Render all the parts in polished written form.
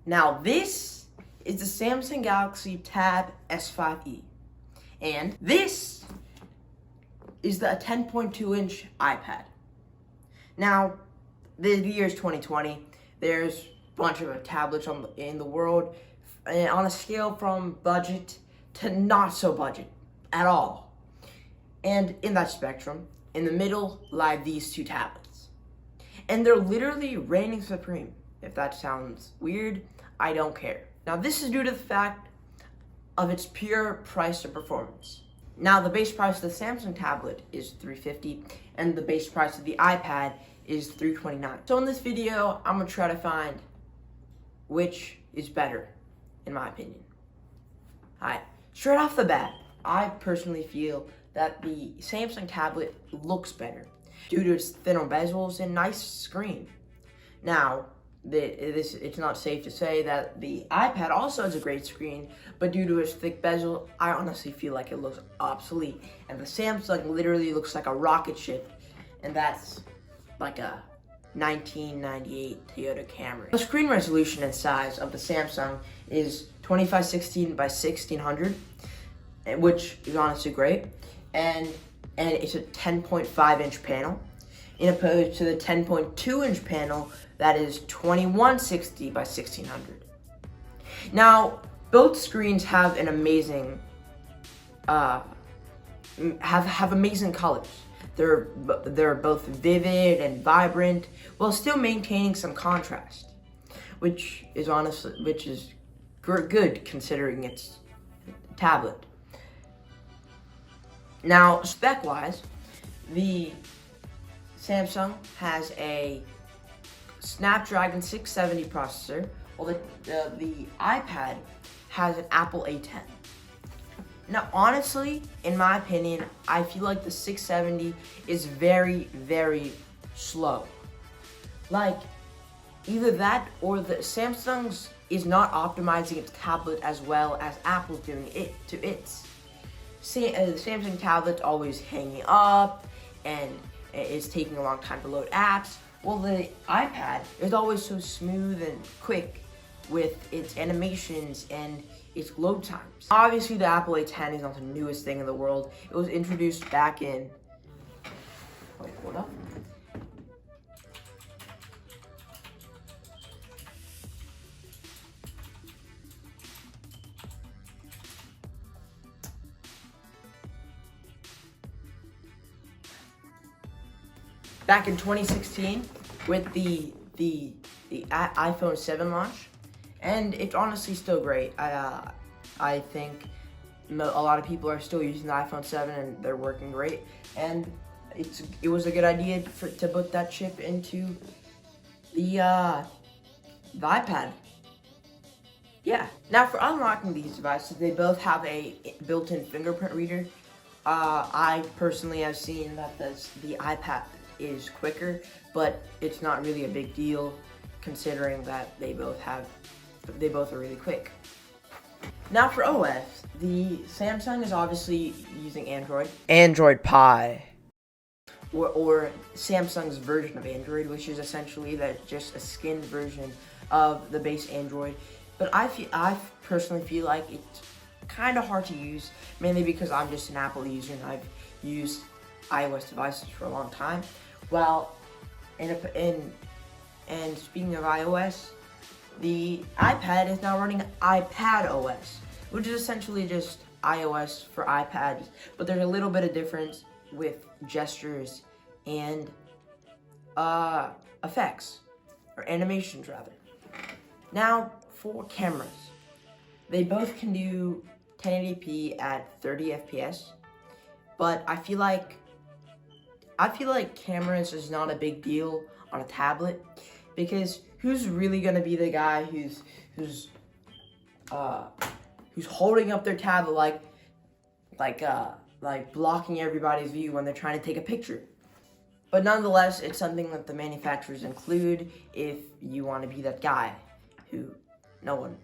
Now this is the Samsung Galaxy Tab S5E. And this is the 10.2-inch iPad. Now, the year is 2020. There's a bunch of tablets in the world on a scale from budget to not so budget at all. And in that spectrum, in the middle lie these two tablets. And they're literally reigning supreme. If that sounds weird, I don't care. Now this is due to the fact of its pure price to performance. Now the base price of the Samsung tablet is $350 and the base price of the iPad is $329. So in this video, I'm gonna try to find which is better, in my opinion. Alright, straight off the bat, I personally feel that the Samsung tablet looks better due to its thinner bezels and nice screen. Now, it's not safe to say that the iPad also has a great screen, but due to its thick bezel, I honestly feel like it looks obsolete. And the Samsung literally looks like a rocket ship, and that's like a 1998 Toyota Camry. The screen resolution and size of the Samsung is 2516 by 1600, which is honestly great, and it's a 10.5-inch panel, in opposed to the 10.2-inch panel that is 2160 by 1600. Now, both screens have an amazing, have amazing colors. They're both vivid and vibrant, while still maintaining some contrast, which is good considering it's a tablet. Now, spec-wise, the Samsung has a Snapdragon 670 processor, while the iPad has an Apple A10. Now, honestly, in my opinion, I feel like the 670 is very, very slow. Like, either that or the Samsung's is not optimizing its tablet as well as Apple's doing it to its. The Samsung tablet's always hanging up and it's taking a long time to load apps. Well, the iPad is always so smooth and quick with its animations and its load times. Obviously, the Apple A10 is not the newest thing in the world. It was introduced back in, wait, hold up. Back in 2016 with the iPhone 7 launch, and it's honestly still great. I think a lot of people are still using the iPhone 7 and they're working great, and it was a good idea to put that chip into the iPad. Yeah. Now for unlocking these devices, they both have a built-in fingerprint reader. I personally have seen that the iPad is quicker, but it's not really a big deal considering that they both are really quick. Now for OS, the Samsung is obviously using Android Pie, or Samsung's version of Android, which is essentially just a skinned version of the base Android. But I personally feel like it's kind of hard to use, mainly because I'm just an Apple user and I've used iOS devices for a long time. Well, and speaking of iOS, the iPad is now running iPad OS, which is essentially just iOS for iPads, but there's a little bit of difference with gestures and effects, or animations rather. Now, for cameras, they both can do 1080p at 30 FPS, but I feel like cameras is not a big deal on a tablet, because who's really gonna be the guy who's holding up their tablet like blocking everybody's view when they're trying to take a picture? But nonetheless, it's something that the manufacturers include if you want to be that guy who no one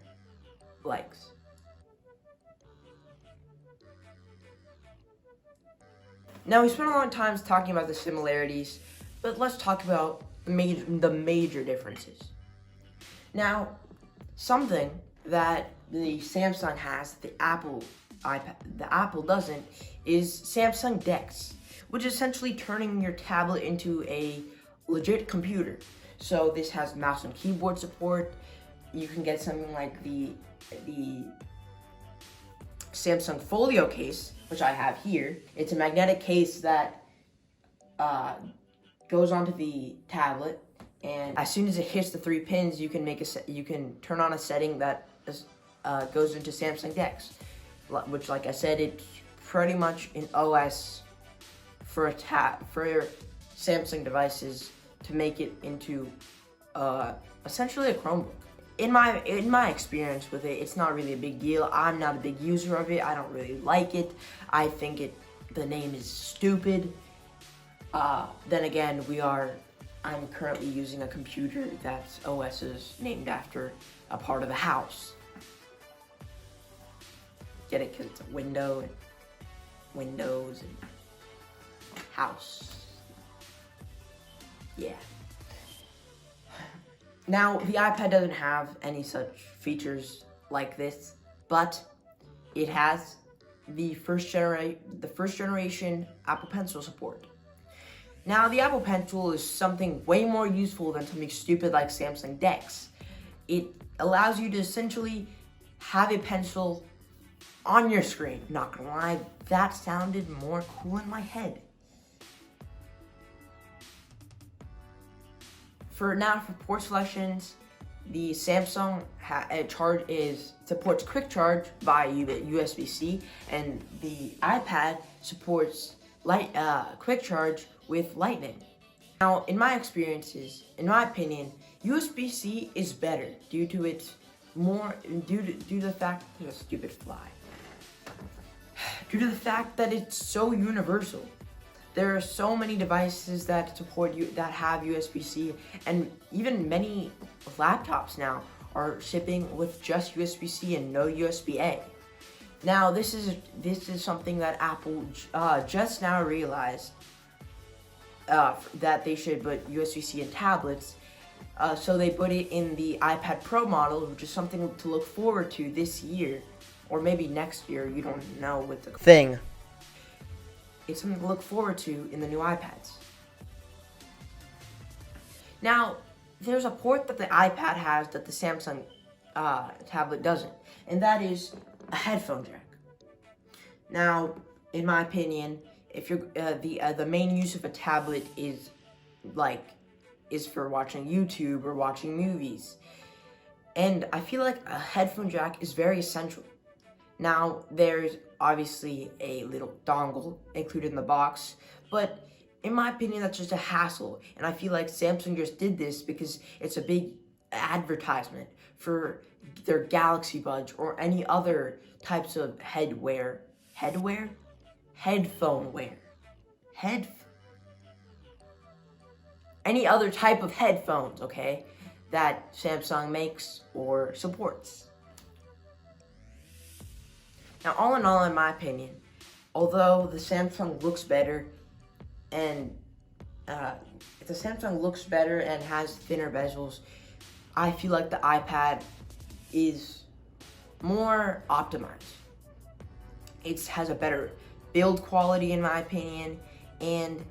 likes. Now, we spent a long time talking about the similarities, but let's talk about the major differences. Now, Something that the Samsung has that the Apple doesn't, is Samsung DeX, which is essentially turning your tablet into a legit computer. So this has mouse and keyboard support. You can get something like the Samsung Folio case, which I have here. It's a magnetic case that goes onto the tablet, and as soon as it hits the 3 pins, you can turn on a setting that goes into Samsung DeX, which, like I said, it's pretty much an OS for Samsung devices to make it into essentially a Chromebook. In my experience with it, it's not really a big deal. I'm not a big user of it. I don't really like it. I think the name is stupid. Then again, I'm currently using a computer that's OS is named after a part of the house. Get it? Because it's a window and windows and house. Yeah. Now, the iPad doesn't have any such features like this, but it has the first generation Apple Pencil support. Now, the Apple Pencil is something way more useful than something stupid like Samsung DeX. It allows you to essentially have a pencil on your screen. Not gonna lie, that sounded more cool in my head. For port selections, the Samsung supports quick charge by USB-C, and the iPad supports quick charge with Lightning. Now, in my opinion, USB-C is better due to the fact there's a stupid fly. Due to the fact that it's so universal. There are so many devices that have USB-C, and even many laptops now are shipping with just USB-C and no USB-A. Now, this is something that Apple just now realized that they should put USB-C in tablets. So they put it in the iPad Pro model, which is something to look forward to this year, or maybe next year. You don't know with the thing. It's something to look forward to in the new iPads. Now, there's a port that the iPad has that the Samsung tablet doesn't, and that is a headphone jack. Now, in my opinion, if you're the main use of a tablet is for watching YouTube or watching movies, and I feel like a headphone jack is very essential. Now, there's obviously a little dongle included in the box, but in my opinion, that's just a hassle, and I feel like Samsung just did this because it's a big advertisement for their Galaxy Buds or any other types of headphone wear, any other type of headphones, okay, that Samsung makes or supports. Now, all in all, in my opinion, although the Samsung looks better and has thinner bezels, I feel like the iPad is more optimized. It has a better build quality, in my opinion, and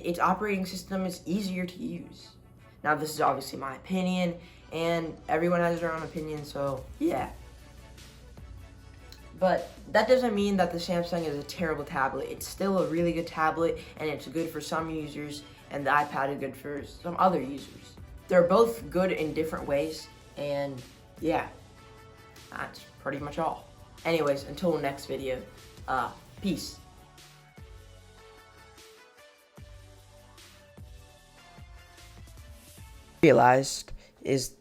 its operating system is easier to use. Now, this is obviously my opinion, and everyone has their own opinion, so yeah. But that doesn't mean that the Samsung is a terrible tablet. It's still a really good tablet, and it's good for some users, and the iPad is good for some other users. They're both good in different ways, and yeah, that's pretty much all. Anyways, until the next video, peace. Realized is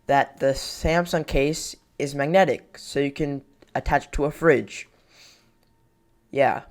that the Samsung case is magnetic, so you can attach it to a fridge. Yeah.